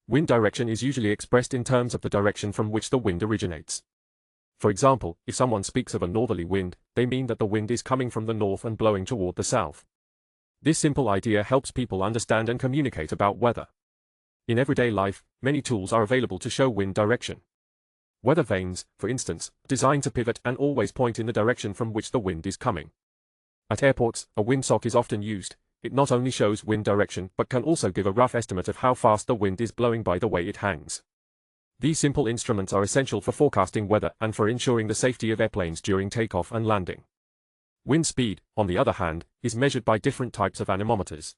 Wind direction is usually expressed in terms of the direction from which the wind originates. For example, if someone speaks of a northerly wind, they mean that the wind is coming from the north and blowing toward the south. This simple idea helps people understand and communicate about weather. In everyday life, many tools are available to show wind direction. Weather vanes, for instance, are designed to pivot and always point in the direction from which the wind is coming. At airports, a windsock is often used. It not only shows wind direction but can also give a rough estimate of how fast the wind is blowing by the way it hangs. These simple instruments are essential for forecasting weather and for ensuring the safety of airplanes during takeoff and landing. Wind speed, on the other hand, is measured by different types of anemometers.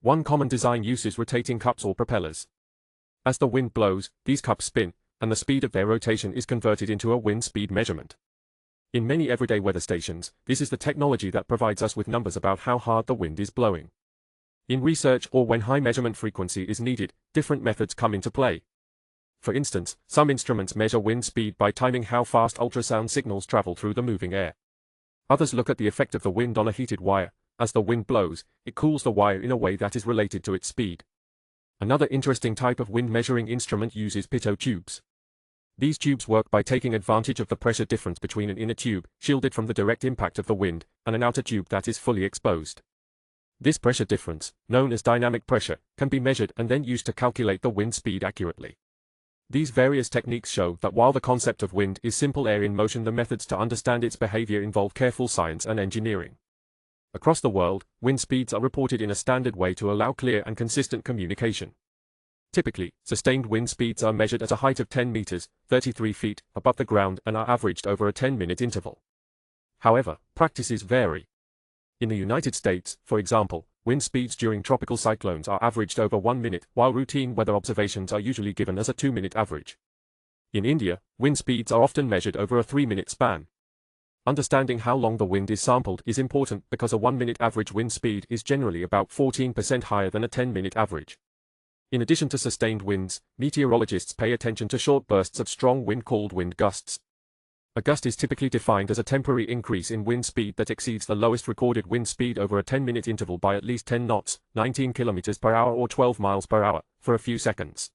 One common design uses rotating cups or propellers. As the wind blows, these cups spin, and the speed of their rotation is converted into a wind speed measurement. In many everyday weather stations, this is the technology that provides us with numbers about how hard the wind is blowing. In research or when high measurement frequency is needed, different methods come into play. For instance, some instruments measure wind speed by timing how fast ultrasound signals travel through the moving air. Others look at the effect of the wind on a heated wire. As the wind blows, it cools the wire in a way that is related to its speed. Another interesting type of wind measuring instrument uses pitot tubes. These tubes work by taking advantage of the pressure difference between an inner tube, shielded from the direct impact of the wind, and an outer tube that is fully exposed. This pressure difference, known as dynamic pressure, can be measured and then used to calculate the wind speed accurately. These various techniques show that while the concept of wind is simple air in motion, the methods to understand its behavior involve careful science and engineering. Across the world, wind speeds are reported in a standard way to allow clear and consistent communication. Typically, sustained wind speeds are measured at a height of 10 meters, 33 feet, above the ground and are averaged over a 10-minute interval. However, practices vary. In the United States, for example, wind speeds during tropical cyclones are averaged over 1 minute, while routine weather observations are usually given as a 2-minute average. In India, wind speeds are often measured over a 3-minute span. Understanding how long the wind is sampled is important because a 1-minute average wind speed is generally about 14% higher than a 10-minute average. In addition to sustained winds, meteorologists pay attention to short bursts of strong wind called wind gusts. A gust is typically defined as a temporary increase in wind speed that exceeds the lowest recorded wind speed over a 10-minute interval by at least 10 knots, 19 km per hour or 12 miles per hour, for a few seconds.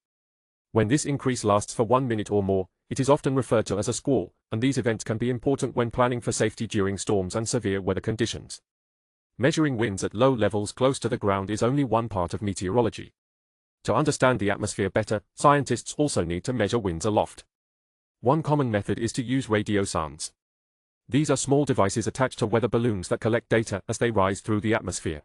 When this increase lasts for 1 minute or more, it is often referred to as a squall, and these events can be important when planning for safety during storms and severe weather conditions. Measuring winds at low levels close to the ground is only one part of meteorology. To understand the atmosphere better, scientists also need to measure winds aloft. One common method is to use radio sounds. These are small devices attached to weather balloons that collect data as they rise through the atmosphere.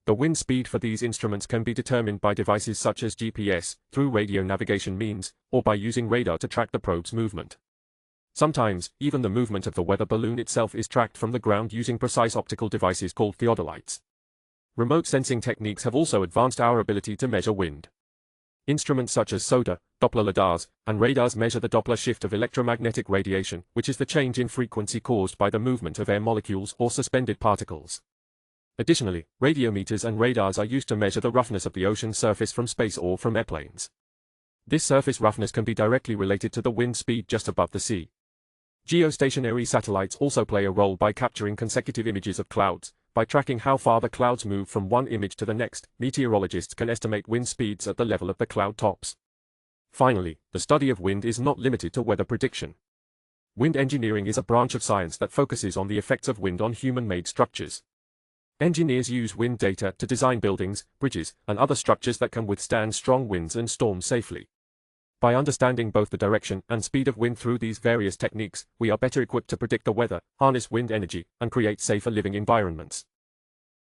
The wind speed for these instruments can be determined by devices such as GPS, through radio navigation means, or by using radar to track the probe's movement. Sometimes, even the movement of the weather balloon itself is tracked from the ground using precise optical devices called theodolites. Remote sensing techniques have also advanced our ability to measure wind. Instruments such as SODA, Doppler lidars, and radars measure the Doppler shift of electromagnetic radiation, which is the change in frequency caused by the movement of air molecules or suspended particles. Additionally, radiometers and radars are used to measure the roughness of the ocean surface from space or from airplanes. This surface roughness can be directly related to the wind speed just above the sea. Geostationary satellites also play a role by capturing consecutive images of clouds. By tracking how far the clouds move from one image to the next, meteorologists can estimate wind speeds at the level of the cloud tops. Finally, the study of wind is not limited to weather prediction. Wind engineering is a branch of science that focuses on the effects of wind on human-made structures. Engineers use wind data to design buildings, bridges, and other structures that can withstand strong winds and storms safely. By understanding both the direction and speed of wind through these various techniques, we are better equipped to predict the weather, harness wind energy, and create safer living environments.